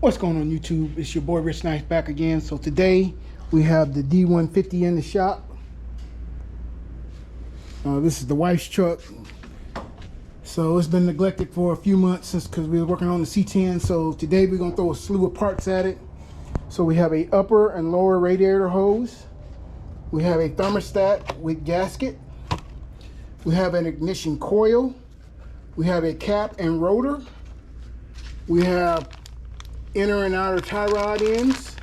What's going on YouTube? It's your boy Rich Nice back again. So today we have the D150 in the shop. This is the wife's truck. So it's been neglected for a few months since because we were working on the C10. So today we're gonna throw a slew of parts at it. So we have a upper and lower radiator hose. We have a thermostat with gasket. We have an ignition coil. We have a cap and rotor. We have inner and outer tie rod ends.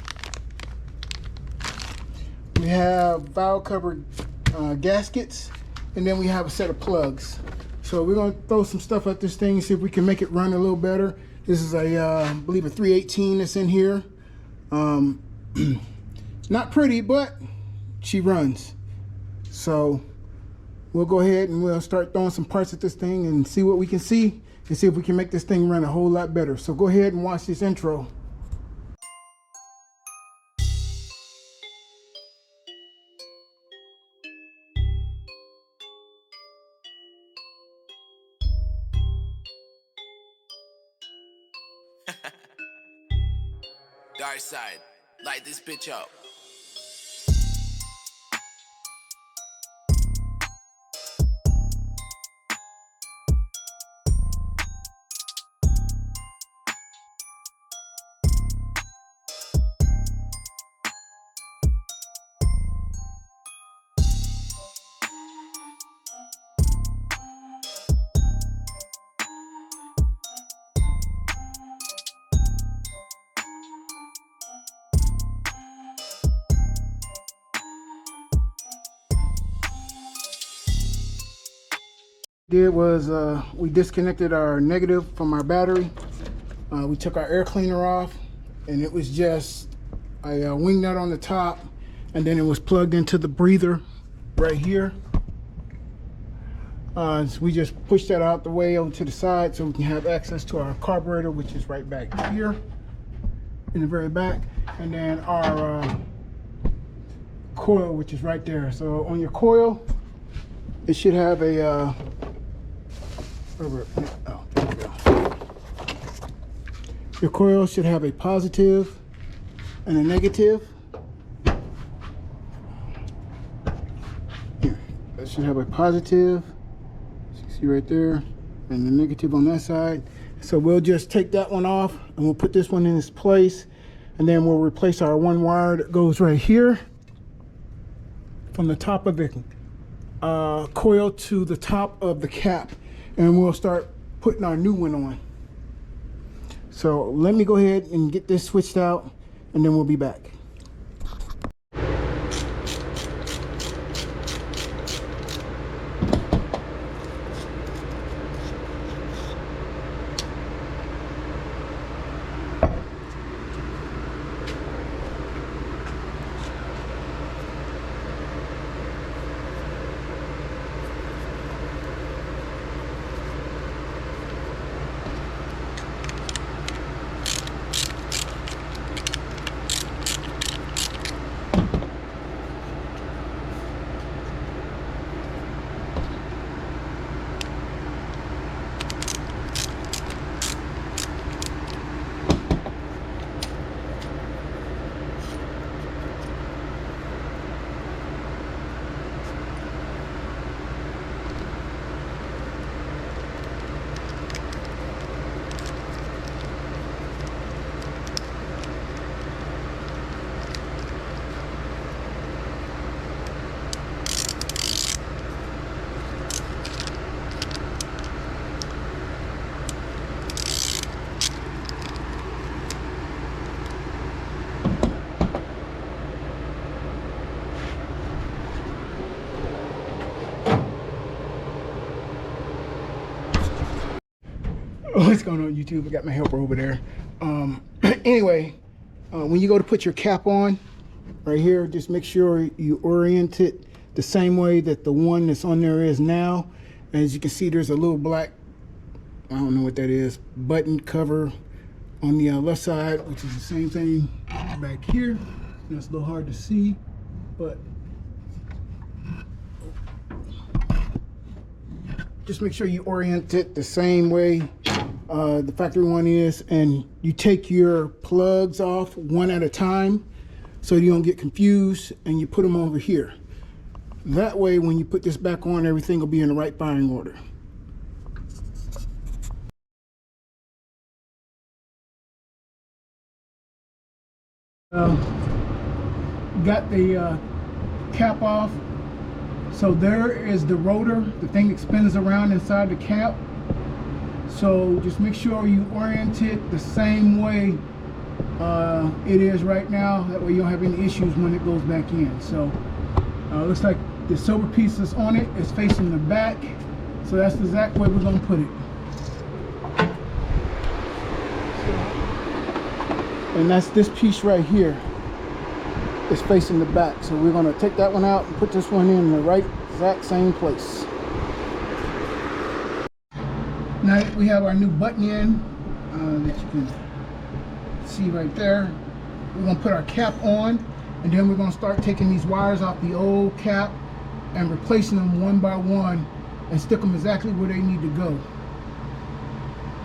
We have valve cover gaskets, and then we have a set of plugs. So we're going to throw some stuff at this thing, see if we can make it run a little better. This is a I believe a 318 that's in here. It's not pretty, but she runs. So we'll go ahead and we'll start throwing some parts at this thing and see what we can see and see if we can make this thing run a whole lot better. So go ahead and watch this intro. Dark side, light this bitch up. Did was we disconnected our negative from our battery. We took our air cleaner off, and it was just a wing nut on the top, and then it was plugged into the breather right here. So we just pushed that out the way over to the side so we can have access to our carburetor, which is right back here in the very back, and then our coil, which is right there. So on your coil, it should have a oh, there we go. Your coil should have a positive and a negative. Here, that should have a positive, as you can see right there, and the negative on that side. So we'll just take that one off and we'll put this one in its place, and then we'll replace our one wire that goes right here from the top of the coil to the top of the cap, and we'll start putting our new one on. So let me go ahead and get this switched out, and then we'll be back. What's going on YouTube? I got my helper over there. Anyway, when you go to put your cap on right here, just make sure you orient it the same way that the one that's on there is now. As you can see, there's a little black, I don't know what that is, button cover on the left side, which is the same thing back here. That's a little hard to see, but just make sure you orient it the same way The factory one is, and you take your plugs off one at a time so you don't get confused, and you put them over here. That way when you put this back on, everything will be in the right firing order. Got the cap off. So there is the rotor, the thing that spins around inside the cap. So just make sure you orient it the same way it is right now. That way you don't have any issues when it goes back in. So looks like the silver piece is on it. It's facing the back. So that's the exact way we're going to put it. And that's this piece right here. It's facing the back. So we're going to take that one out and put this one in the right exact same place. Now that we have our new button in that you can see right there, we're going to put our cap on, and then we're going to start taking these wires off the old cap and replacing them one by one and stick them exactly where they need to go.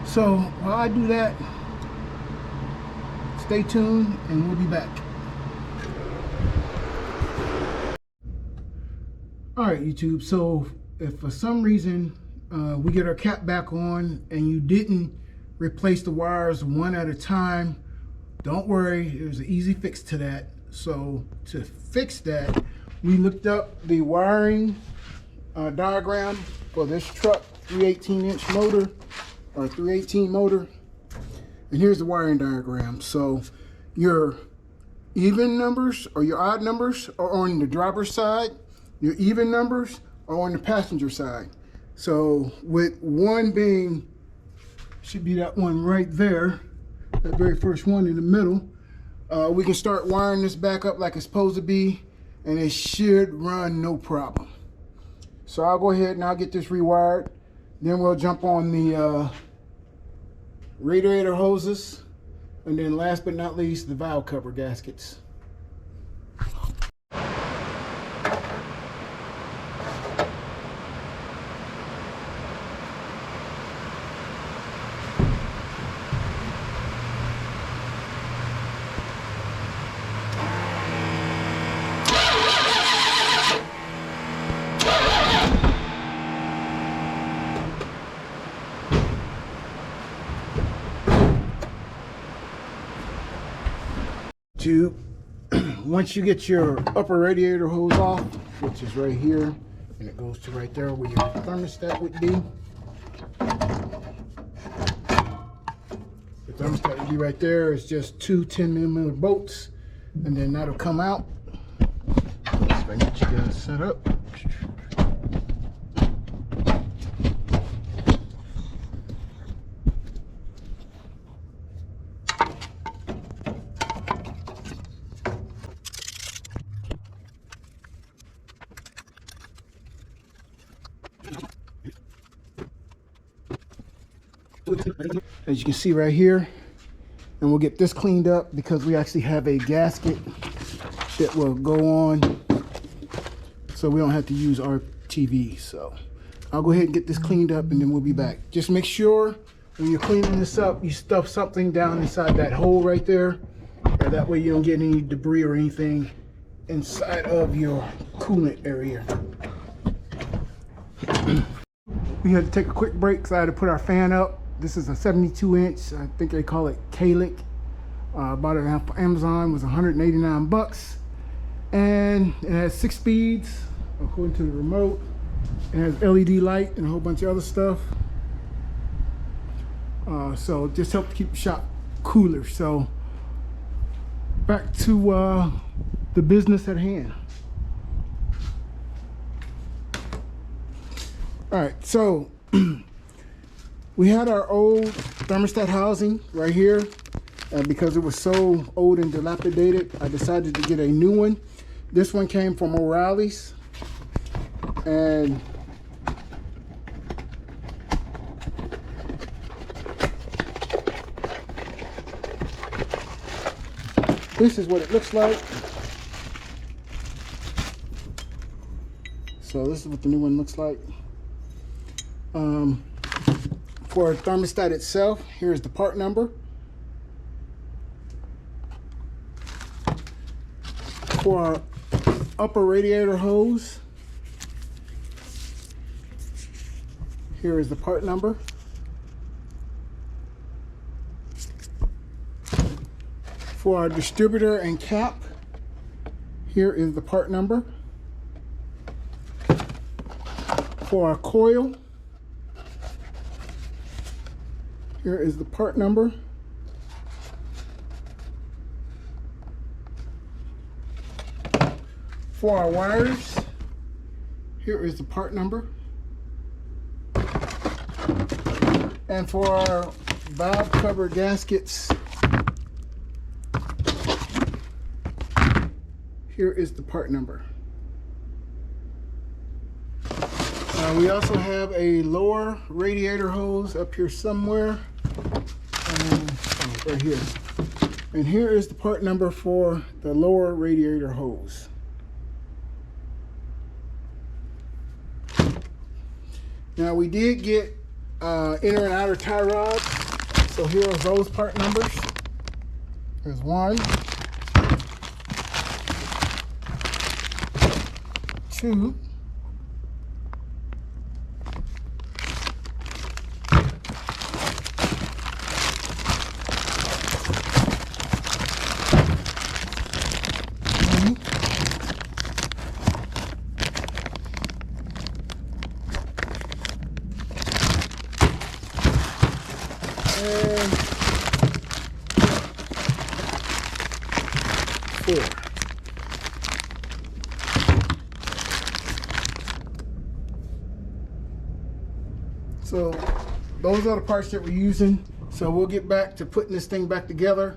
So while I do that, stay tuned and we'll be back. Alright YouTube, so if for some reason we get our cap back on and you didn't replace the wires one at a time, don't worry, there's an easy fix to that. So to fix that, we looked up the wiring diagram for this truck 318-inch motor or 318 motor, and here's the wiring diagram. So your even numbers or your odd numbers are on the driver's side, your even numbers are on the passenger side. So with one being, should be that one right there, that very first one in the middle, we can start wiring this back up like it's supposed to be, and it should run no problem. So I'll go ahead and I'll get this rewired. Then we'll jump on the radiator hoses, and then last but not least, the valve cover gaskets. Once you get your upper radiator hose off, which is right here, and it goes to right there where your thermostat would be. The thermostat would be right there. It's just two 10mm bolts, and then that'll come out. So if I get you guys set up. As you can see right here, and we'll get this cleaned up because we actually have a gasket that will go on, so we don't have to use our TV. So I'll go ahead and get this cleaned up, and then we'll be back. Just make sure when you're cleaning this up, you stuff something down inside that hole right there, or that way you don't get any debris or anything inside of your coolant area. We had to take a quick break because I had to put our fan up. This is a 72-inch, I think they call it K-Lick. Bought it on Amazon, was 189 bucks. And it has 6 speeds, according to the remote. It has LED light and a whole bunch of other stuff. So it just helped to keep the shop cooler. So back to the business at hand. All right, so we had our old thermostat housing right here, and because it was so old and dilapidated, I decided to get a new one. This one came from O'Reilly's, and this is what it looks like. So this is what the new one looks like. For a thermostat itself, here's the part number. For our upper radiator hose, here is the part number. For our distributor and cap, here is the part number. For our coil, here is the part number. For our wires, here is the part number. And for our valve cover gaskets, here is the part number. We also have a lower radiator hose up here somewhere, right here. And here is the part number for the lower radiator hose. Now we did get inner and outer tie rods, so here are those part numbers. There's 1, 2, 3, and 4. So those are the parts that we're using. So we'll get back to putting this thing back together,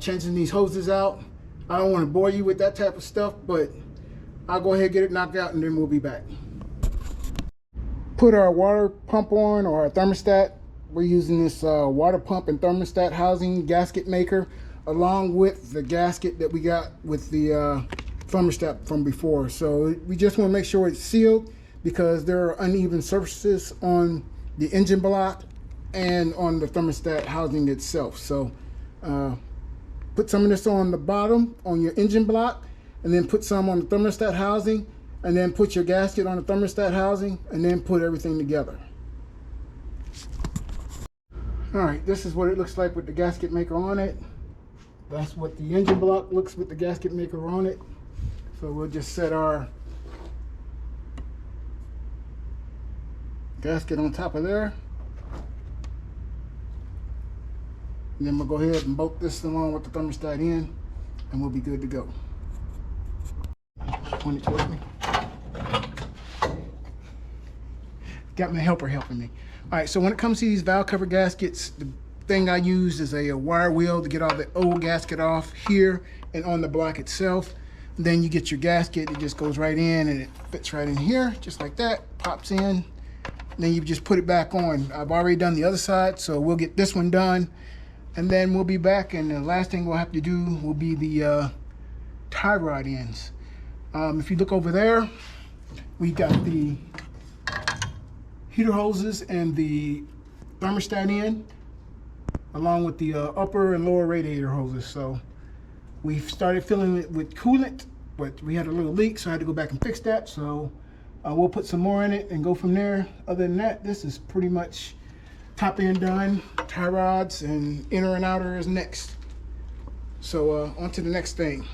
changing these hoses out. I don't want to bore you with that type of stuff, but I'll go ahead and get it knocked out and then we'll be back. Put our water pump on, or our thermostat. We're using this water pump and thermostat housing gasket maker, along with the gasket that we got with the thermostat from before. So we just want to make sure it's sealed, because there are uneven surfaces on the engine block and on the thermostat housing itself. So put some of this on the bottom on your engine block, and then put some on the thermostat housing, and then put your gasket on the thermostat housing, and then put everything together. All right, this is what it looks like with the gasket maker on it. That's what the engine block looks with the gasket maker on it. So we'll just set our gasket on top of there. And then we'll go ahead and bolt this along with the thermostat in, and we'll be good to go. Point it towards me. Got my helper helping me. All right, so when it comes to these valve cover gaskets, the thing I use is a wire wheel to get all the old gasket off here and on the block itself. And then you get your gasket, it just goes right in and it fits right in here, just like that, pops in. And then you just put it back on. I've already done the other side, so we'll get this one done. And then we'll be back, and the last thing we'll have to do will be the tie rod ends. If you look over there, we got the heater hoses and the thermostat end, along with the upper and lower radiator hoses. So we've started filling it with coolant, but we had a little leak, so I had to go back and fix that. So we'll put some more in it and go from there. Other than that, this is pretty much top end done. Tie rods and inner and outer is next. So on to the next thing.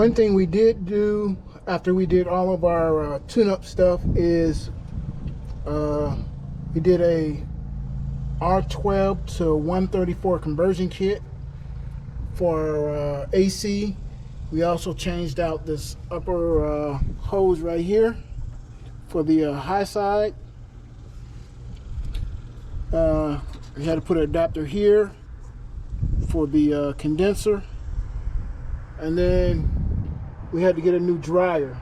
One thing we did do after we did all of our tune-up stuff is we did a R12 to 134 conversion kit for AC. We also changed out this upper hose right here for the high side. We had to put an adapter here for the condenser, and then we had to get a new dryer.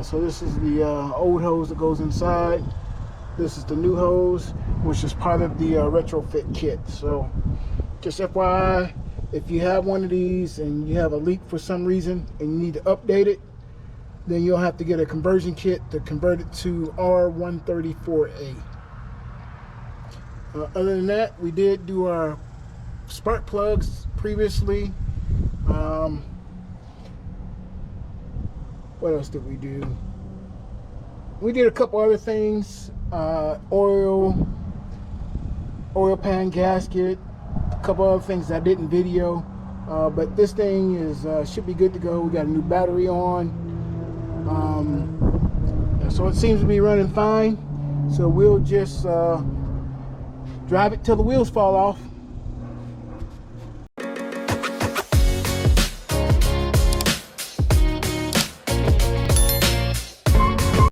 So this is the old hose that goes inside. This is the new hose, which is part of the retrofit kit. So just FYI, if you have one of these and you have a leak for some reason and you need to update it, then you'll have to get a conversion kit to convert it to R134A. Other than that, we did do our spark plugs previously. What else did we do? We did a couple other things. Oil pan gasket, a couple other things I didn't video, but this thing is should be good to go. We got a new battery on, so it seems to be running fine. So we'll just drive it till the wheels fall off.